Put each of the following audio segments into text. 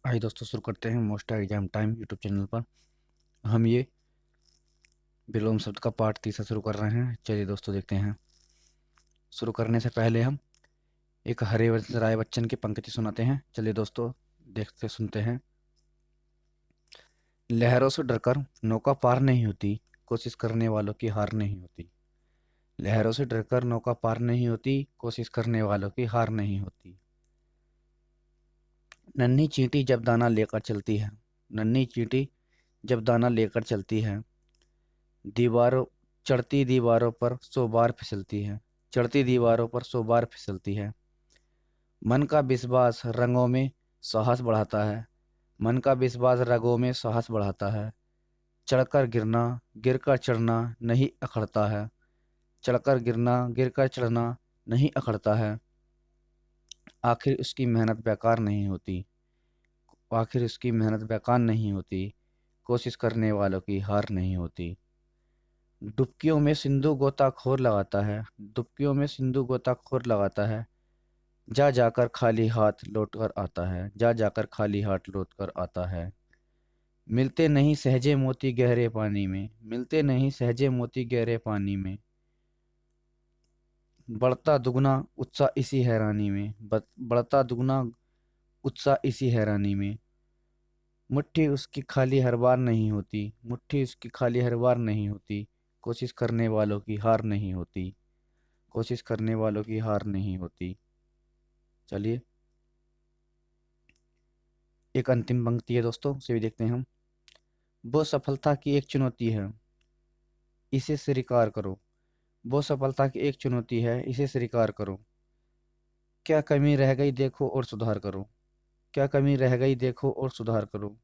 आइए दोस्तों शुरू करते हैं most exam time YouTube channel पर। हम ये विलोम शब्द का पार्ट तीसरा शुरू कर रहे हैं। चलिए दोस्तों देखते हैं। शुरू करने से पहले हम एक हरिवंश राय बच्चन की पंक्ति सुनाते हैं। चलिए दोस्तों देखते सुनते हैं। लहरों से डरकर नौका पार नहीं होती, कोशिश करने वालों की हार नहीं होती। लहरों से डरकर नौका पार नहीं होती, कोशिश करने वालों की हार नहीं होती। नन्ही चींटी जब दाना लेकर चलती है, नन्ही चींटी जब दाना लेकर चलती है, दीवारों चढ़ती दीवारों पर 100 बार फिसलती है, चढ़ती दीवारों पर 100 बार फिसलती है। मन का विश्वास रंगों में साहस बढ़ाता है, मन का विश्वास रंगों में साहस बढ़ाता है। चढ़कर गिरना गिरकर चढ़ना नहीं अखड़ता है, चढ़कर गिरना गिरकर चढ़ना नहीं अखड़ता है। आखिर उसकी मेहनत बेकार नहीं होती, आखिर उसकी मेहनत बेकार नहीं होती, कोशिश करने वालों की हार नहीं होती। डुबकियों में सिंधु गोताखोर लगाता है, डुबकियों में सिंधु गोताखोर लगाता है। जा जाकर खाली हाथ लौट कर आता है, जा जाकर खाली हाथ लौट कर आता है। मिलते नहीं सहजे मोती गहरे पानी में, मिलते नहीं सहजे मोती गहरे पानी में। बढ़ता दुगना उत्साह इसी हैरानी में, बढ़ता दुगना उत्साह इसी हैरानी में। मुट्ठी उसकी खाली हर बार नहीं होती, मुट्ठी उसकी खाली हर बार नहीं होती, कोशिश करने वालों की हार नहीं होती, कोशिश करने वालों की हार नहीं होती। चलिए एक अंतिम पंक्ति है दोस्तों, उसे भी देखते हैं हम। वो सफलता की एक चुनौती है, इसे स्वीकार करो। वो सफलता की एक चुनौती है, इसे स्वीकार करो। क्या कमी रह गई देखो और सुधार करो, क्या कमी रह गई देखो और सुधार करो।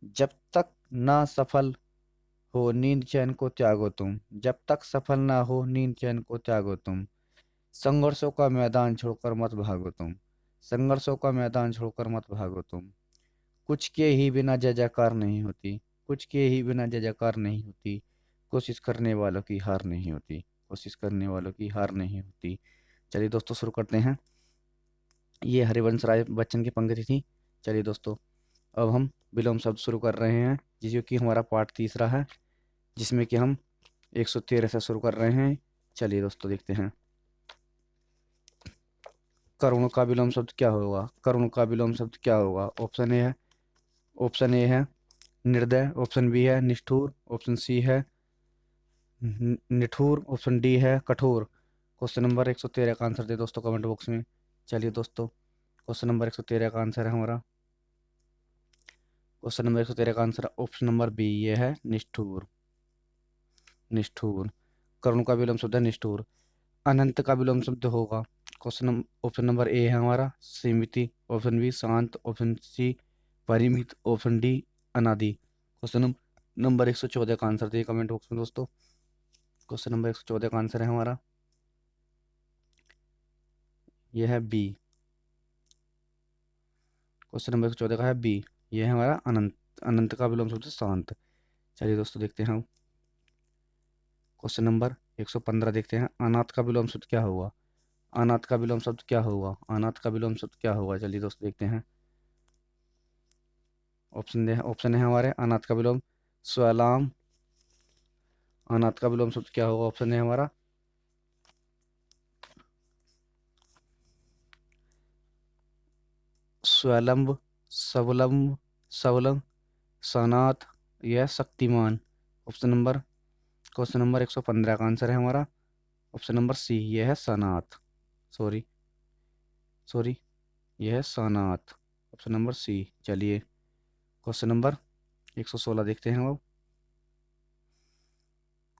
जब तक ना सफल हो नींद चैन को त्यागो तुम, जब तक सफल ना हो नींद चैन को त्यागो तुम। संघर्षों का मैदान छोड़कर मत भागो तुम, संघर्षों का मैदान छोड़कर मत भागो तुम। कुछ के ही बिना जय जयकार नहीं होती, कुछ के ही बिना जय जयकार नहीं होती, कोशिश करने वालों की हार नहीं होती, कोशिश करने वालों की हार नहीं होती। चलिए दोस्तों शुरू करते हैं। ये हरिवंश राय बच्चन की पंक्ति थी। चलिए दोस्तों अब हम विलोम शब्द शुरू कर रहे हैं, जिसको कि हमारा पार्ट तीसरा है, जिसमें कि हम 113 से शुरू कर रहे हैं। चलिए दोस्तों देखते हैं। करुण का विलोम शब्द क्या होगा, करुण का विलोम शब्द क्या होगा। ऑप्शन ए है निर्दय, ऑप्शन बी है निष्ठुर, ऑप्शन सी है निठुर, ऑप्शन डी है कठोर। क्वेश्चन नंबर 113 का आंसर दे दोस्तों कमेंट बॉक्स में। चलिए दोस्तों क्वेश्चन नंबर 113 का आंसर है हमारा, क्वेश्चन नंबर 113 का आंसर ऑप्शन नंबर बी, ये है निष्ठुर, निष्ठुर। करुण का विलोम शब्द है निष्ठुर। अनंत का विलोम शब्द होगा, क्वेश्चन ऑप्शन नंबर ए है हमारा सीमिति, ऑप्शन बी शांत, ऑप्शन सी परिमित, ऑप्शन डी अनादि। क्वेश्चन नंबर 114 का आंसर दिए कमेंट बॉक्स में दोस्तों। क्वेश्चन नंबर 114 का आंसर है हमारा, यह है बी। क्वेश्चन नंबर 114 का है बी, ये है हमारा अनंत, अनंत का विलोम शब्द शांत। चलिए दोस्तों देखते हैं हम क्वेश्चन नंबर 115 देखते हैं। अनाथ का विलोम शब्द क्या होगा, अनाथ का विलोम शब्द क्या होगा, अनाथ का विलोम शब्द क्या होगा। चलिए दोस्तों देखते हैं। ऑप्शन है हमारे अनाथ का विलोम स्वलाम, अनाथ का विलोम शब्द क्या होगा। ऑप्शन है हमारा स्वलंब, सबलंब, सबलंग, सनाथ, यह Shaktimaan. Option number question number 115 का आंसर है हमारा ऑप्शन नंबर सी, यह है सनाथ, सॉरी सॉरी, यह है सनाथ, ऑप्शन नंबर सी। चलिए क्वेश्चन नंबर 116 देखते हैं अब।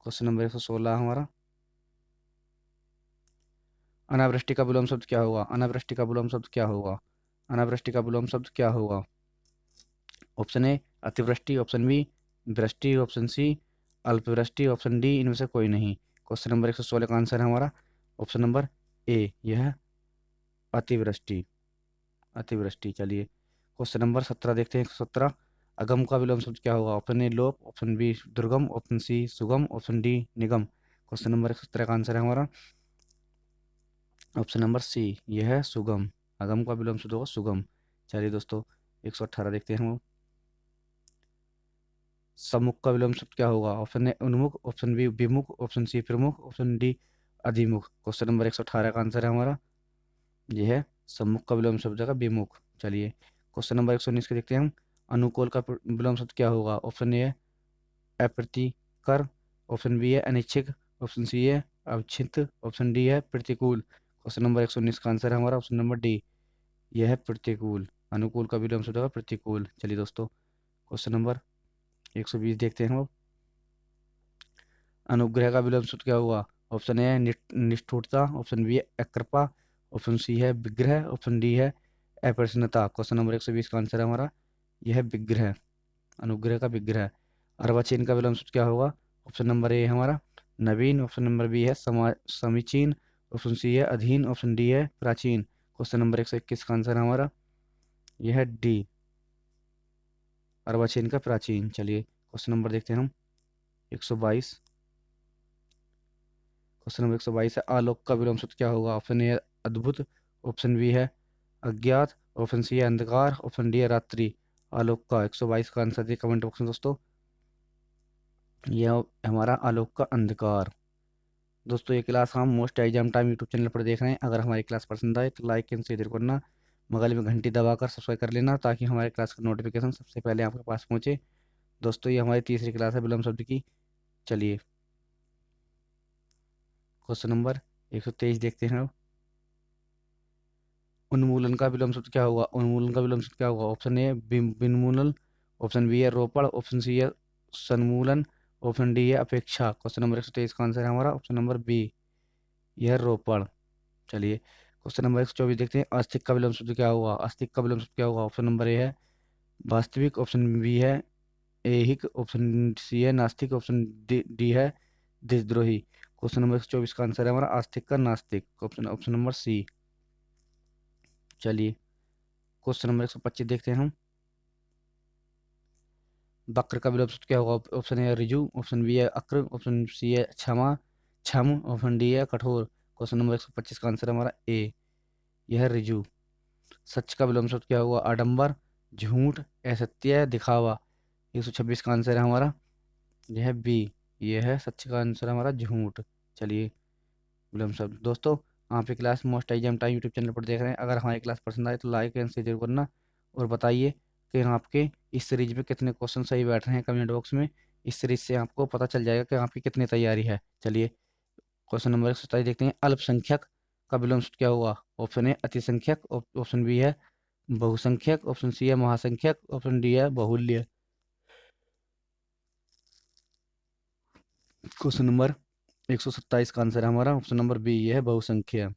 क्वेश्चन नंबर 116 हमारा, अनावृष्टि का विलोम शब्द क्या होगा, अनावृष्टि का विलोम शब्द क्या होगा, अनावृष्टि का विलोम शब्द क्या होगा। ऑप्शन ए अतिवृष्टि, ऑप्शन बी वृष्टि, ऑप्शन सी अल्पवृष्टि, ऑप्शन डी इनमें से कोई नहीं। क्वेश्चन नंबर 116 का आंसर है हमारा ऑप्शन नंबर ए, यह है अतिवृष्टि, अतिवृष्टि। चलिए क्वेश्चन नंबर 17 देखते हैं। 17 अगम का विलोम शब्द क्या होगा। ऑप्शन ए लोप, ऑप्शन बी दुर्गम, ऑप्शन सी सुगम, ऑप्शन डी निगम। क्वेश्चन नंबर 17 का आंसर है हमारा ऑप्शन नंबर सी, यह है सुगम, अगम का विलोम शब्द होगा सुगम। चलिए दोस्तों 118 देखते हैं हम। सम्मुख का विलोम शब्द क्या होगा? ऑप्शन ए उन्मुख, ऑप्शन बी विमुख, ऑप्शन सी प्रमुख, ऑप्शन डी अधिमुख। क्वेश्चन नंबर 118 का आंसर है हमारा, ये है सम्मुख का विलोम शब्द का विमुख। चलिए क्वेश्चन नंबर 119 के देखते हैं हम। अनुकूल का विलोम शब्द क्या होगा? ऑप्शन ए है अप्रीतिकर, ऑप्शन बी है अनिच्छिक, ऑप्शन सी है अवच्छिन्न, ऑप्शन डी है प्रतिकूल। क्वेश्चन नंबर 119 का आंसर है हमारा ऑप्शन नंबर डी, यह है प्रतिकूल। अनुकूल का विलोम शब्द होगा प्रतिकूल। चलिए दोस्तों क्वेश्चन नंबर 120 देखते हैं हम अब। अनुग्रह का विलोम शब्द क्या हुआ? ऑप्शन ए है निष्ठुरता, ऑप्शन बी है अकृपा, ऑप्शन सी है विग्रह, ऑप्शन डी है अप्रसन्नता। क्वेश्चन नंबर 120 का आंसर है हमारा, यह है विग्रह, अनुग्रह का विग्रह। अर्वाचीन का विलोम शब्द क्या होगा? ऑप्शन नंबर ए हमारा नवीन, ऑप्शन नंबर बी है समीचीन, ऑप्शन सी है अधीन, ऑप्शन डी है प्राचीन। क्वेश्चन नंबर 121 का आंसर है हमारा, यह है डी, अर्वाचीन का प्राचीन। चलिए क्वेश्चन नंबर देखते हैं हम 122। क्वेश्चन नंबर 122 है आलोक का विलोम शब्द क्या होगा? ऑप्शन ए है अद्भुत, ऑप्शन बी है अज्ञात, ऑप्शन सी है अंधकार, ऑप्शन डी है रात्रि। आलोक का 122 का आंसर दिए कमेंट बॉक्स में दोस्तों, यह हमारा आलोक का अंधकार। दोस्तों ये क्लास हम most exam time YouTube channel पर देख रहे हैं। अगर हमारी क्लास पसंद आए तो लाइक एंड शेयर करना, बगल में घंटी दबाकर सब्सक्राइब कर लेना ताकि हमारे क्लास का नोटिफिकेशन सबसे पहले आपके पास पहुंचे। दोस्तों ये हमारी तीसरी क्लास है विलोम शब्द की। चलिए क्वेश्चन नंबर 123 देखते हैं अब। उन्मूलन का विलोम शब्द क्या होगा? उन्मूलन का विलोम शब्द क्या होगा? ऑप्शन ए विन्मूलन, ऑप्शन बी है रोपण, ऑप्शन सी है सन्मूलन, ऑप्शन डी है अपेक्षा। क्वेश्चन नंबर 123 का आंसर है हमारा ऑप्शन नंबर बी, यह है रोपण। चलिए क्वेश्चन नंबर 124 देखते हैं। आस्तिक का विलोम शब्द क्या होगा? आस्तिक का विलोम शब्द क्या होगा? ऑप्शन नंबर ए है वास्तविक, ऑप्शन बी है ऐहिक, ऑप्शन सी है नास्तिक, ऑप्शन डी है देशद्रोही। क्वेश्चन नंबर 124 का आंसर है हमारा आस्तिक का नास्तिक, ऑप्शन ऑप्शन नंबर सी। चलिए क्वेश्चन नंबर 125 देखते हैं हम। वक्र का विलोम शब्द क्या होगा? ऑप्शन ए है ऋजु, ऑप्शन बी है अक्र, ऑप्शन सी है क्षमा छम, ऑप्शन डी है कठोर। क्वेश्चन नंबर 125 का आंसर है हमारा ए, यह है ऋजु। सच का विलोम शब्द क्या हुआ? आडंबर, झूठ, असत्य, दिखावा। 126 का आंसर है हमारा, यह है बी, यह है सच का आंसर है हमारा झूठ। चलिए विलोम शब्द दोस्तों, आप ये class most exam time YouTube channel पर देख रहे हैं। अगर हमारी क्लास पसंद आए तो लाइक एंड शेयर जरूर करना, और बताइए कि आपके इस सीरीज में कितने क्वेश्चन सही बैठ रहे हैं कमेंट बॉक्स में। इस सीरीज से आपको पता चल जाएगा कि आपकी कितनी तैयारी है। चलिए क्वेश्चन नंबर 127 देखते हैं। अल्पसंख्यक का विलोम शब्द क्या हुआ? ऑप्शन ए अतिसंख्यक, ऑप्शन बी है बहुसंख्यक, ऑप्शन सी है महासंख्यक, ऑप्शन डी है बहुल्य। क्वेश्चन नंबर 127 का आंसर है हमारा ऑप्शन नंबर बी, ये है बहुसंख्य।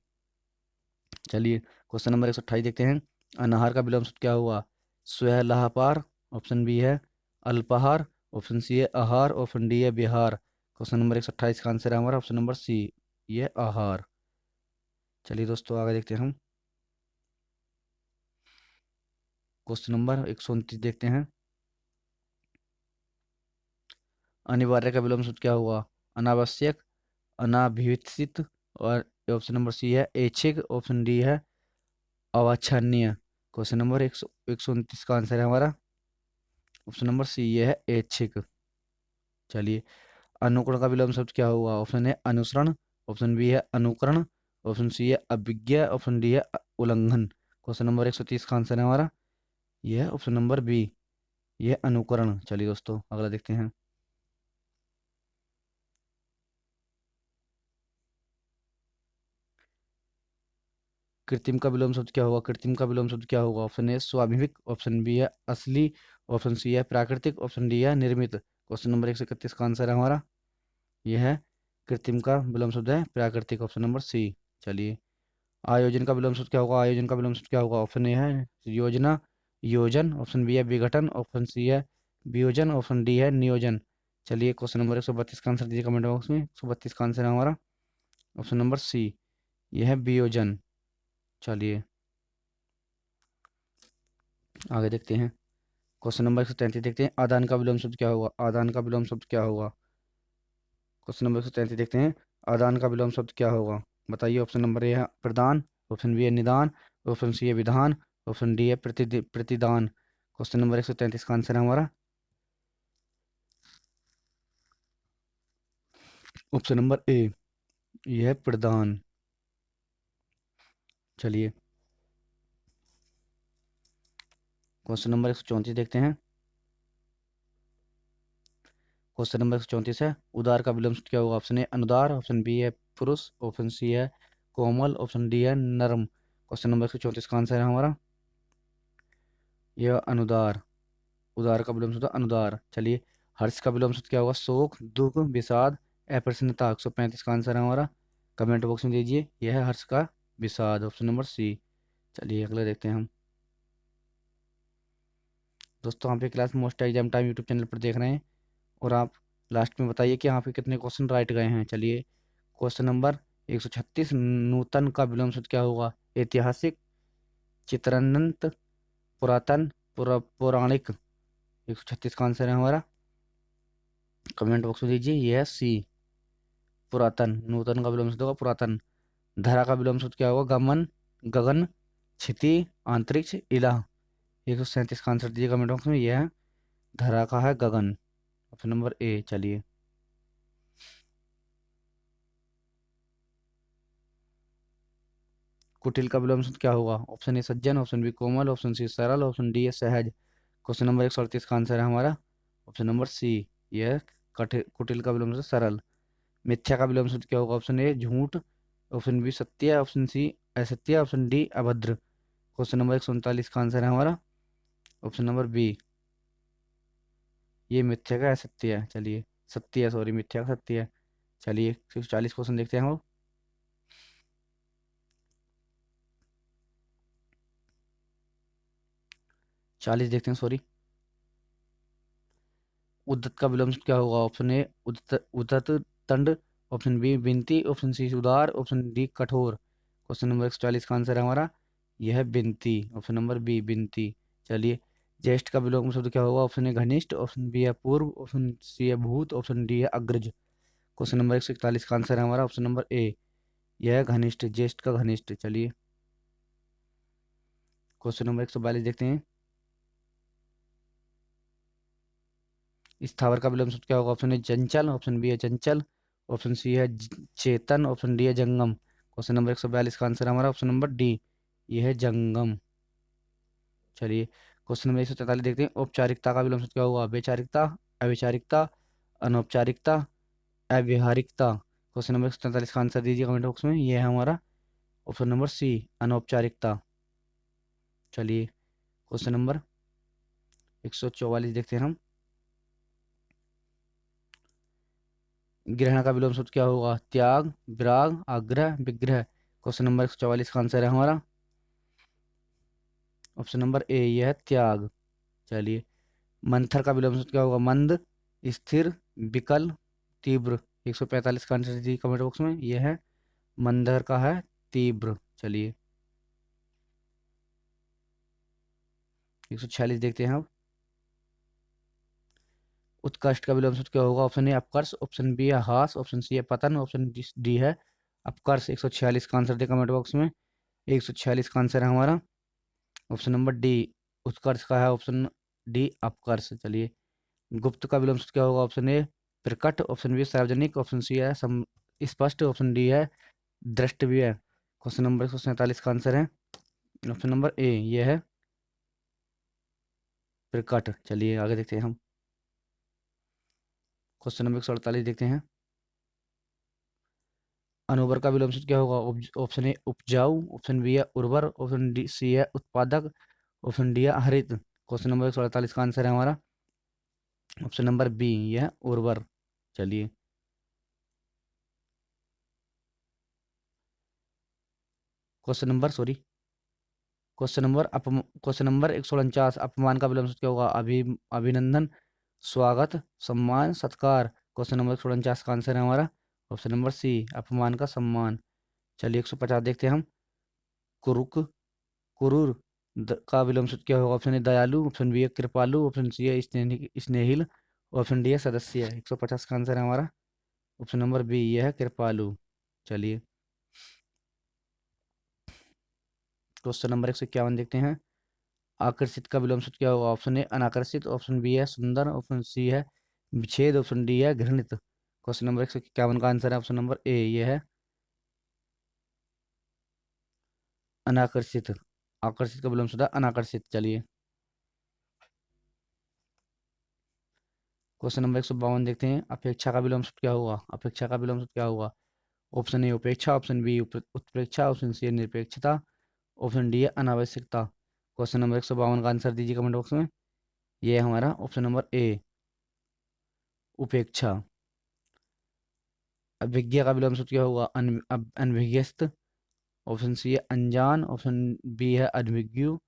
चलिए क्वेश्चन नंबर 128 देखते हैं। अनाहार का विलोम शब्द क्या हुआ? स्वलाहार, ऑप्शन बी है अल्पाहार, ऑप्शन सी है आहार, ऑप्शन डी है बिहार। क्वेश्चन नंबर 128 का आंसर है हमारा ऑप्शन नंबर सी, ये है आहार। चलिए दोस्तों आगे देखते हैं हम। क्वेश्चन नंबर 129 देखते हैं। अनिवार्य का विलोम शब्द क्या हुआ? अनावश्यक, अनाभिसित, और ऑप्शन नंबर सी है ऐच्छिक, ऑप्शन डी है अवांछनीय। क्वेश्चन नंबर 129 का आंसर है हमारा ऑप्शन नंबर सी, ये है ऐच्छिक। चलिए अनुकरण का विलोम शब्द क्या हुआ? ऑप्शन है अनुसरण, ऑप्शन बी है अनुकरण, ऑप्शन सी है अभिज्ञा, ऑप्शन डी है उल्लंघन। क्वेश्चन नंबर 130 का आंसर है हमारा, यह है ऑप्शन नंबर बी, यह है अनुकरण। चलिए दोस्तों अगला देखते हैं। कृत्रिम का विलोम शब्द क्या होगा? कृत्रिम का विलोम शब्द क्या होगा? ऑप्शन ए स्वाभाविक, ऑप्शन बी है असली, ऑप्शन सी है प्राकृतिक, ऑप्शन डी है निर्मित। क्वेश्चन नंबर 131 का आंसर है हमारा, यह है कृत्रिम का विलोम शब्द है प्राकृतिक, ऑप्शन नंबर सी। चलिए आयोजन का विलोम शब्द क्या होगा? आयोजन का विलोम शब्द क्या होगा? ऑप्शन ए है योजना योजन, ऑप्शन बी है विघटन, ऑप्शन सी है वियोजन, ऑप्शन डी है नियोजन। चलिए क्वेश्चन नंबर 132 का आंसर दीजिए कमेंट बॉक्स में। 132 का आंसर है हमारा ऑप्शन नंबर सी, यह है वियोजन। चलिए आगे देखते हैं। क्वेश्चन नंबर 133 देखते हैं। आदान का विलोम शब्द क्या होगा? आदान का विलोम शब्द क्या होगा? क्वेश्चन नंबर 133 देखते हैं। आदान का विलोम शब्द क्या होगा? बताइए। ऑप्शन नंबर ए है प्रदान, ऑप्शन बी है निदान, ऑप्शन सी है विधान, ऑप्शन डी है प्रतिदान। क्वेश्चन नंबर 133 का आंसर है हमारा ऑप्शन नंबर ए, यह है प्रदान। चलिए क्वेश्चन नंबर 134 देखते हैं। क्वेश्चन नंबर 134 है, उदार का विलोम क्या होगा? ऑप्शन ए अनुदार, ऑप्शन बी है पुरुष, ऑप्शन सी है कोमल, ऑप्शन डी है नरम। क्वेश्चन नंबर 134 का आंसर है हमारा यह अनुदार। उदार का विलोम सूत्र अनुदार। चलिए हर्ष का विलोम सूत्र क्या होगा? शोक, दुख, विषाद, अप्रसन्नता। 135 का आंसर है हमारा, कमेंट बॉक्स में दीजिए। यह है हर्ष का विषाद, ऑप्शन नंबर सी। चलिए अगला देखते हैं हम। दोस्तों आप ये class most exam time YouTube channel पर देख रहे हैं और आप लास्ट में बताइए कि यहाँ पे कितने क्वेश्चन राइट गए हैं। चलिए क्वेश्चन नंबर 136, नूतन का विलोम सूत्र क्या होगा? ऐतिहासिक, चित्रानंत, पुरातन, पौराणिक। 136 का आंसर है हमारा, कमेंट बॉक्स में दीजिए। यह है सी, पुरातन। नूतन का विलोम सूत्र होगा पुरातन। धरा का विलोम सूत्र क्या होगा? गमन, गगन, क्षिति, अंतरिक्ष, इला। 137 का आंसर दीजिए कमेंट बॉक्स में। यह है धरा का है गगन, ऑप्शन नंबर ए। चलिए कुटिल का विलोम सूत्र क्या होगा? ऑप्शन ए सज्जन, ऑप्शन बी कोमल, ऑप्शन सी सरल, ऑप्शन डी है सहज। क्वेश्चन नंबर 138 का आंसर है हमारा ऑप्शन नंबर सी, यह कुटिल का विलोम सूत्र सरल। मिथ्या का विलोम सूत्र क्या होगा? ऑप्शन ए झूठ, ऑप्शन बी सत्य, ऑप्शन सी असत्य, ऑप्शन डी अभद्र। क्वेश्चन नंबर 139 का आंसर है हमारा ऑप्शन नंबर बी, ये मिथ्या का असत्य है। चलिए सत्य है, सॉरी मिथ्या का सत्य है। चलिए 140 क्वेश्चन देखते हैं हम। 40 देखते हैं, सॉरी। उद्धत का विलोम क्या होगा? ऑप्शन ए उद्धत, उद्धत दंड, ऑप्शन बी विनती, ऑप्शन सी सुधार, ऑप्शन डी कठोर। क्वेश्चन नंबर 140 का आंसर है हमारा यह है विनती, ऑप्शन नंबर बी विनती। चलिए ज्येष्ठ का विलोम शब्द क्या होगा? ऑप्शन ए घनिष्ठ, ऑप्शन बी है पूर्व, ऑप्शन सी है भूत, ऑप्शन डी है अग्रज। क्वेश्चन नंबर 141 का आंसर है हमारा ऑप्शन नंबर ए, यह है घनिष्ठ, ज्येष्ठ का घनिष्ठ। चलिए क्वेश्चन नंबर 142 देखते हैं। स्थावर का विलोम शब्द क्या होगा? ऑप्शन ए चंचल, ऑप्शन बी है चंचल, ऑप्शन सी है चेतन, ऑप्शन डी है जंगम। क्वेश्चन नंबर 142 का आंसर हमारा ऑप्शन नंबर डी, ये है जंगम। चलिए क्वेश्चन नंबर 143 देखते हैं। औपचारिकता का विलोम शब्द क्या होगा? वैचारिकता, अवैचारिकता, अनौपचारिकता, अव्यवहारिकता। क्वेश्चन नंबर 143 का आंसर दीजिए कमेंट बॉक्स में। ये है हमारा ऑप्शन नंबर सी, अनौपचारिकता। चलिए क्वेश्चन नंबर 144 देखते हैं हम। ग्रहण का विलोम सूत्र क्या होगा? त्याग, विराग, आग्रह, विग्रह। क्वेश्चन नंबर 144 का आंसर है हमारा ऑप्शन नंबर ए, यह है त्याग। चलिए मंथर का विलोम सूत्र क्या होगा? मंद, स्थिर, विकल, तीव्र। 145 का आंसर दीजिए कमेंट बॉक्स में। यह है मंदर का है तीव्र। चलिए 146 देखते हैं हम। उत्कर्ष का विलोम सूत्र क्या होगा? ऑप्शन ए अपकर्ष, ऑप्शन बी है हास, ऑप्शन सी है पतन, ऑप्शन डी है अपकर्ष। 146 का आंसर दे कमेंट बॉक्स में। 146 का आंसर है हमारा ऑप्शन नंबर डी, उत्कर्ष का है ऑप्शन डी अपकर्ष। चलिए गुप्त का विलोम सूत्र क्या होगा? ऑप्शन ए प्रकट, ऑप्शन बी सार्वजनिक, ऑप्शन सी है स्पष्ट, ऑप्शन डी है द्रष्टव्य। क्वेश्चन नंबर 147 का आंसर है ऑप्शन नंबर ए, यह है प्रकट। चलिए आगे देखते हैं हम। क्वेश्चन नंबर 148 देखते हैं। अनउर्वर का विलोम सूत्र क्या होगा? ऑप्शन ए उपजाऊ, ऑप्शन बी है उर्वर, ऑप्शन डी सी है उत्पादक, ऑप्शन डी है हरित। क्वेश्चन नंबर 148 का आंसर है हमारा ऑप्शन नंबर बी, यह उर्वर। चलिए क्वेश्चन नंबर सॉरी क्वेश्चन नंबर 149, अपमान का विलोम सूत्र क्या होगा? अभिनंदन, स्वागत, सम्मान, सत्कार। क्वेश्चन नंबर 149 का आंसर है हमारा ऑप्शन नंबर सी, अपमान का सम्मान। चलिए 150 देखते हैं हम। कुरुक, कुरूर, का विलोम सूत्र क्या होगा? ऑप्शन ए दयालु, ऑप्शन बी है कृपालु, ऑप्शन सी है स्नेहिल, ऑप्शन डी है सदस्य। 150 का आंसर है हमारा ऑप्शन नंबर बी, यह है कृपालु। चलिए क्वेश्चन नंबर 151 देखते हैं। आकर्षित का विलोम सूत्र क्या होगा? ऑप्शन ए अनाकर्षित, ऑप्शन बी है सुंदर, ऑप्शन सी है विच्छेद, ऑप्शन डी है घृणित। क्वेश्चन नंबर 151 का आंसर है ऑप्शन नंबर ए, ये है अनाकर्षित। आकर्षित का विलोम सूत्र है अनाकर्षित। चलिए क्वेश्चन नंबर 152 देखते हैं। अपेक्षा का विलोम सूत्र क्या होगा? अपेक्षा का विलोम सूत्र क्या होगा? ऑप्शन ए उपेक्षा, ऑप्शन बी उत्प्रेक्षा, ऑप्शन सी निरपेक्षता, ऑप्शन डी है अनावश्यकता। क्वेश्चन नंबर 152 का आंसर दीजिए कमेंट बॉक्स में। ये है हमारा ऑप्शन नंबर ए, उपेक्षा। अभिज्ञा का विलोम सूत्र क्या होगा? अनभिज्ञस्त, ऑप्शन सी है अनजान, ऑप्शन बी है अभिज्ञु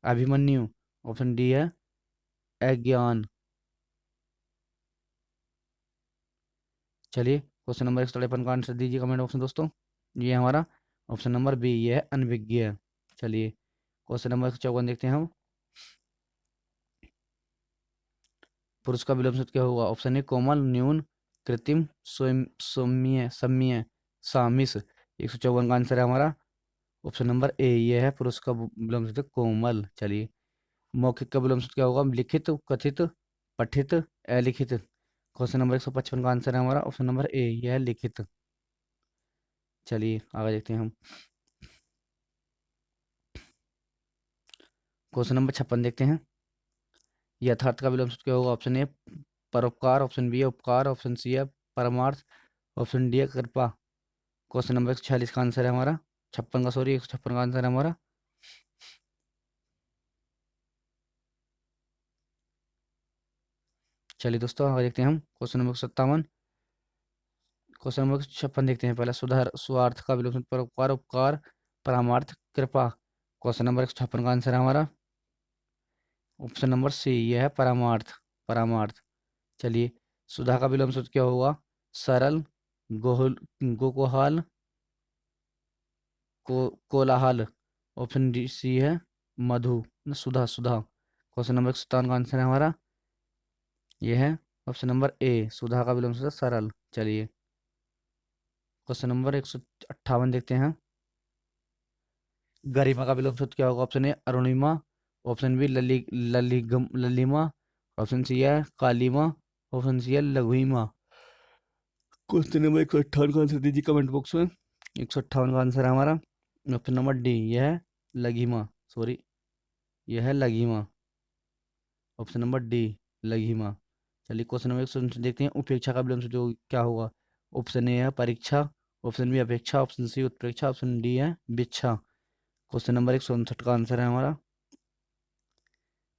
अभिमन्यु, ऑप्शन डी है अज्ञान। चलिए क्वेश्चन नंबर 153 का आंसर दीजिए कमेंट बॉक्स में दोस्तों। ये हमारा ऑप्शन नंबर बी, ये है अनभिज्ञ। चलिए क्वेश्चन नंबर 154 देखते हैं हम। पुरुष का विलोम शब्द क्या होगा? ऑप्शन ए कोमल, न्यून, कृत्रिम, सौम्य, सम्य, सामिस। 154 का आंसर है हमारा ऑप्शन नंबर ए, ये है पुरुष का विलोम शब्द कोमल। चलिए मौखिक का विलोम शब्द क्या होगा? लिखित, कथित, पठित, अलिखित। क्वेश्चन नंबर 155 का आंसर है हमारा ऑप्शन नंबर ए, यह है लिखित। चलिए आगे देखते हैं हम। क्वेश्चन नंबर 56 देखते हैं। यथार्थ का विलोम शब्द क्या होगा? ऑप्शन ए परोपकार, ऑप्शन बी है उपकार, ऑप्शन सी है परमार्थ, ऑप्शन डी है कृपा। क्वेश्चन नंबर 146 का आंसर है हमारा 56 का, सॉरी 156 का आंसर है हमारा। चलिए दोस्तों आगे देखते हैं हम। क्वेश्चन नंबर 57, क्वेश्चन नंबर 56 देखते हैं। पहला सुधार स्वार्थ का विलोम शब्द परोपकार, उपकार, परमार्थ, कृपा। क्वेश्चन नंबर 156 का आंसर है हमारा ऑप्शन नंबर सी, यह है परमार्थ, परमार्थ। चलिए सुधा का विलोम शब्द क्या होगा? सरल, गोहुल, गोकोहाल, कोलाहल। ऑप्शन डी सी है मधु, सुधा, सुधा। क्वेश्चन नंबर 57 का आंसर है हमारा, यह है ऑप्शन नंबर ए, सुधा का विलोम शब्द सरल। चलिए क्वेश्चन नंबर 158 देखते हैं। गरिमा का विलोम शब्द क्या होगा? ऑप्शन ए अरुणिमा, ऑप्शन बी ललिमा, ऑप्शन सी है कालीमा, ऑप्शन सी है लघुमा। क्वेश्चन नंबर 158 का आंसर दीजिए कमेंट बॉक्स में। 158 का आंसर है हमारा ऑप्शन नंबर डी, यह है लघिमा, सॉरी यह है लघिमा। ऑप्शन नंबर डी, लघिमा। चलिए क्वेश्चन नंबर 159 देखते हैं। उपेक्षा का विलोम जो क्या होगा? ऑप्शन ए है परीक्षा, ऑप्शन बी अपेक्षा, ऑप्शन सी उत्प्रेक्षा, ऑप्शन डी है विच्छा। क्वेश्चन नंबर 159 का आंसर है हमारा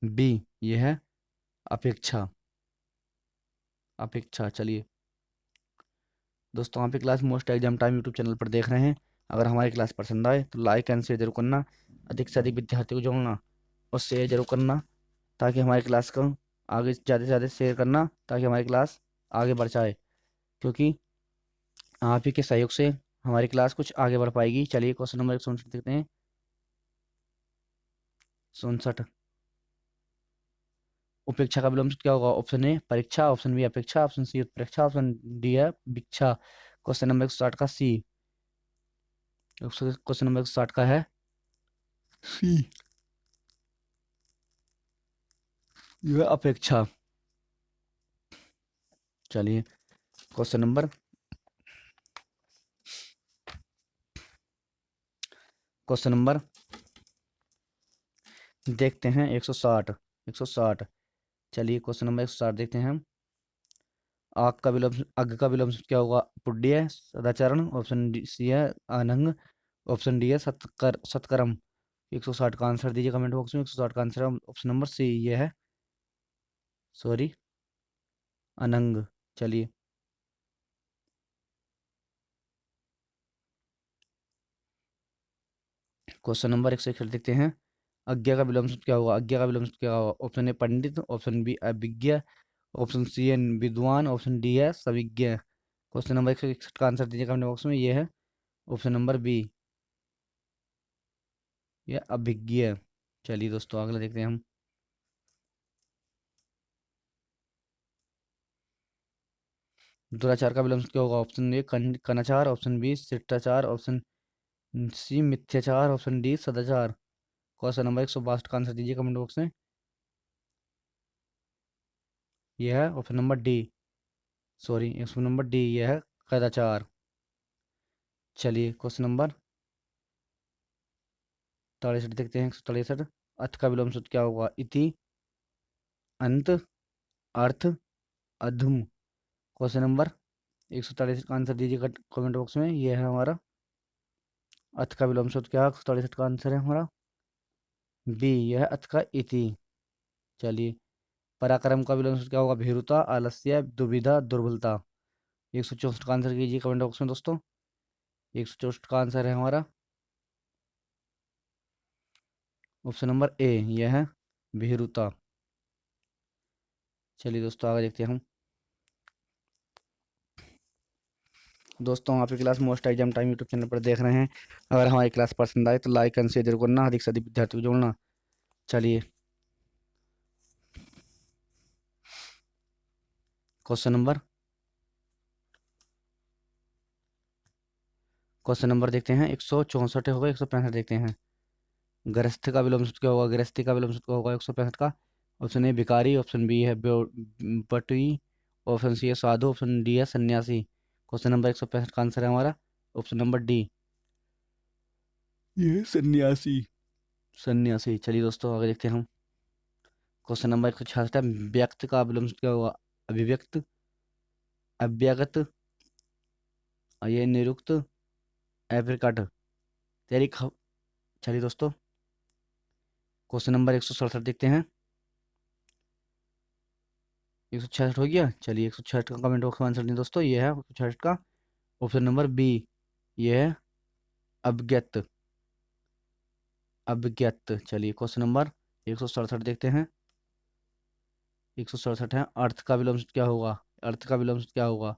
बी, यह है अपेक्षा, अपेक्षा। चलिए दोस्तों आप class most exam time YouTube channel पर देख रहे हैं। अगर हमारी क्लास पसंद आए तो लाइक एंड शेयर जरूर करना, अधिक से अधिक विद्यार्थियों को जोड़ना और शेयर जरूर करना, ताकि हमारी क्लास को आगे ज़्यादा से ज़्यादा शेयर करना, ताकि हमारी क्लास आगे बढ़ जाए। क्योंकि आप ही के सहयोग से हमारी क्लास कुछ आगे बढ़ पाएगी। चलिए क्वेश्चन नंबर 159 देखते हैं। 67, उपेक्षा का विलोम क्या होगा? ऑप्शन ए परीक्षा, ऑप्शन बी अपेक्षा, ऑप्शन सी उत्प्रेक्षा, ऑप्शन डी है भिक्षा। क्वेश्चन नंबर 160 का सी, क्वेश्चन नंबर 160 का है सी, यह है अपेक्षा। चलिए क्वेश्चन नंबर, क्वेश्चन नंबर देखते हैं 160, 160। चलिए क्वेश्चन नंबर 160 देखते हैं हम। आग का विलोम, अग का विलोम क्या होगा? पुड्य, सदाचरण, ऑप्शन डी सी है अनंग, ऑप्शन डी है सत्कर्म। 160 का आंसर दीजिए कमेंट बॉक्स में। 160 का आंसर है ऑप्शन नंबर सी, ये है सॉरी अनंग। चलिए क्वेश्चन नंबर 161 देखते हैं। अज्ञा का विलोम शब्द क्या होगा? अज्ञा का विलोम शब्द क्या होगा? ऑप्शन ए पंडित, ऑप्शन बी अभिज्ञ, ऑप्शन सी है विद्वान, ऑप्शन डी है सविज्ञ। क्वेश्चन नंबर 161 का आंसर दीजिए कमेंट बॉक्स में। ये है ऑप्शन नंबर बी, ये अभिज्ञ। चलिए दोस्तों अगला देखते हैं हम। दुराचार का विलोम शब्द क्या होगा? ऑप्शन ए कनाचार, ऑप्शन बी शिष्टाचार, ऑप्शन सी मिथ्याचार, ऑप्शन डी सदाचार। क्वेश्चन नंबर 162 का आंसर दीजिए कमेंट बॉक्स में। यह है option number D, sorry option number D, यह है कदाचार। चलिए क्वेश्चन नंबर 63 देखते हैं। 163, अर्थ का विलोम सूत्र क्या होगा? इति, अंत, अर्थ, अधम। क्वेश्चन नंबर 143 का आंसर दीजिए कमेंट बॉक्स में। यह है हमारा अर्थ का विलोम सूत्र क्या है? 163 का आंसर है हमारा बी, यह है अर्थ का इति। चलिए पराक्रम का विलोम सूत्र क्या होगा? भीरुता, आलस्य, दुविधा, दुर्बलता। 164 का आंसर कीजिए कमेंट बॉक्स में दोस्तों। 164 का आंसर है हमारा ऑप्शन नंबर ए, यह है भीरुता। चलिए दोस्तों आगे देखते हैं हम। दोस्तों आपकी class most exam time YouTube channel पर देख रहे हैं। अगर हमारी क्लास पसंद आए तो लाइक एंड शेयर करना, अधिक से अधिक विद्यार्थियों को जोड़ना। चलिए क्वेश्चन नंबर देखते हैं। 164 होगा, 165 देखते हैं। गृहस्थ का विलोम सूत्र क्या होगा? गृहस्थी का विलोम सूत्र क्या होगा 165 का? ऑप्शन ए भिखारी, ऑप्शन बी है बटुई, ऑप्शन सी है साधु, ऑप्शन डी है सन्यासी। क्वेश्चन नंबर 165 का आंसर है हमारा ऑप्शन नंबर डी, ये सन्यासी। सन्यासी। चलिए दोस्तों आगे देखते हैं हम। क्वेश्चन नंबर 166 है। व्यक्त का विलोम सूत्र क्या होगा? अभिव्यक्त, अव्यक्त, ये निरुक्त, एप्रिकट। तेरी ख चलिए दोस्तों क्वेश्चन नंबर 167 देखते हैं। 166 हो गया। चलिए 166 का कमेंट बॉक्स में आंसर दें दोस्तों। ये है 166 का ऑप्शन नंबर बी, ये है अज्ञात, अज्ञात। चलिए क्वेश्चन नंबर 167 देखते हैं। 167 है। अर्थ का विलोम सूत्र क्या होगा? अर्थ का विलोम सूत्र क्या होगा?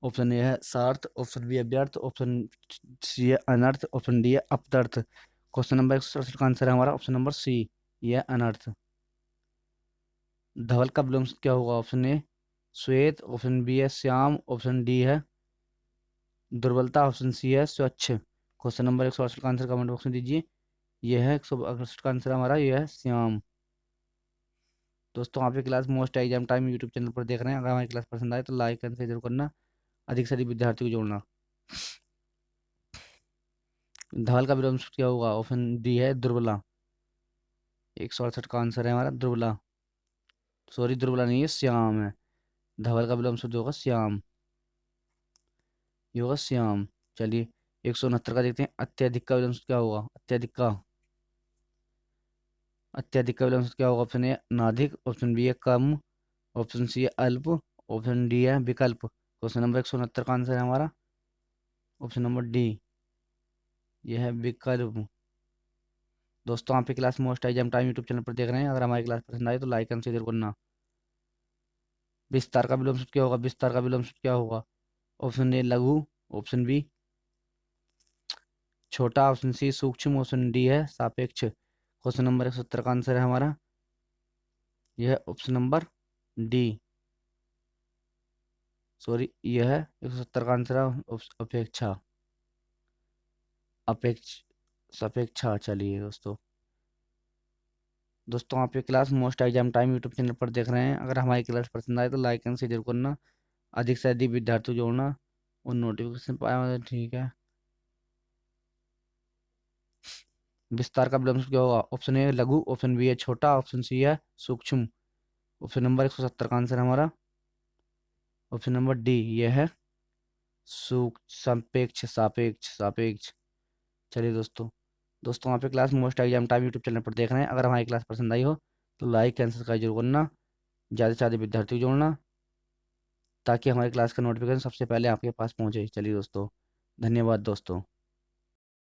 ऑप्शन ए है सार्थ, ऑप्शन बी है व्यर्थ, ऑप्शन सी है अनर्थ, ऑप्शन डी है अपदर्थ। क्वेश्चन नंबर 167 का आंसर है हमारा ऑप्शन नंबर सी, ये है अनर्थ। धवल का विलोम सूत्र क्या होगा? ऑप्शन ए श्वेत, ऑप्शन बी है श्याम, ऑप्शन डी है दुर्बलता, ऑप्शन सी है स्वच्छ। क्वेश्चन नंबर 168 का आंसर कमेंट बॉक्स में दीजिए। यह है 168 का आंसर हमारा, यह है श्याम। दोस्तों आपकी class most exam time YouTube channel पर देख रहे हैं। अगर हमारी क्लास पसंद आए तो लाइक एंड शेयर जरूर करना, अधिक से अधिक विद्यार्थियों को जोड़ना। धवल का विलोम सूत्र क्या होगा? ऑप्शन डी है दुर्बला। 168 का आंसर है हमारा दुर्बला, सॉरी दुर्बला नहीं है श्याम है। धवल का विलोम सूत्र होगा श्याम, ये होगा श्याम। चलिए 169 का देखते हैं। अत्यधिक का विलोम सूत्र क्या होगा? अत्यधिक का, अत्यधिक का विलोम सूत्र क्या होगा? ऑप्शन ए नाधिक, ऑप्शन बी है कम, ऑप्शन सी है अल्प, ऑप्शन डी है विकल्प। क्वेश्चन नंबर 169 का आंसर है हमारा ऑप्शन नंबर डी, यह है विकल्प। दोस्तों आप class most exam time YouTube channel पर देख रहे हैं। अगर हमारी क्लास पसंद आए तो लाइक एंड शेयर करना। विस्तार का विलोम सूत्र क्या होगा? विस्तार का विलोम सूत्र क्या होगा? ऑप्शन ए लघु, ऑप्शन बी छोटा, ऑप्शन सी सूक्ष्म, ऑप्शन डी है सापेक्ष। क्वेश्चन नंबर 170 का आंसर है हमारा यह ऑप्शन नंबर डी, सॉरी यह है 170 का आंसर है अपेक्षा, अपेक्ष, सापेक्षा। चलिए दोस्तों, दोस्तों आप ये class most exam time YouTube channel पर देख रहे हैं। अगर हमारी क्लास पसंद आए तो लाइक एंड शेयर करना, अधिक से अधिक विद्यार्थी जोड़ना और नोटिफिकेशन पाया तो ठीक है। विस्तार का विलोम क्या होगा? ऑप्शन ए लघु, ऑप्शन बी है छोटा, ऑप्शन सी है सूक्ष्म। ऑप्शन नंबर 170 का आंसर है हमारा ऑप्शन नंबर डी, यह है सापेक्ष, सापेक्ष, सापेक्ष। चलिए दोस्तों, दोस्तों आप ये class most exam time YouTube channel पर देख रहे हैं। अगर हमारी क्लास पसंद आई हो तो लाइक एंड सब्सक्राइब जरूर करना, ज़्यादा से ज़्यादा विद्यार्थी को जोड़ना, ताकि हमारी क्लास का नोटिफिकेशन सबसे पहले आपके पास पहुंचे। चलिए दोस्तों, धन्यवाद दोस्तों।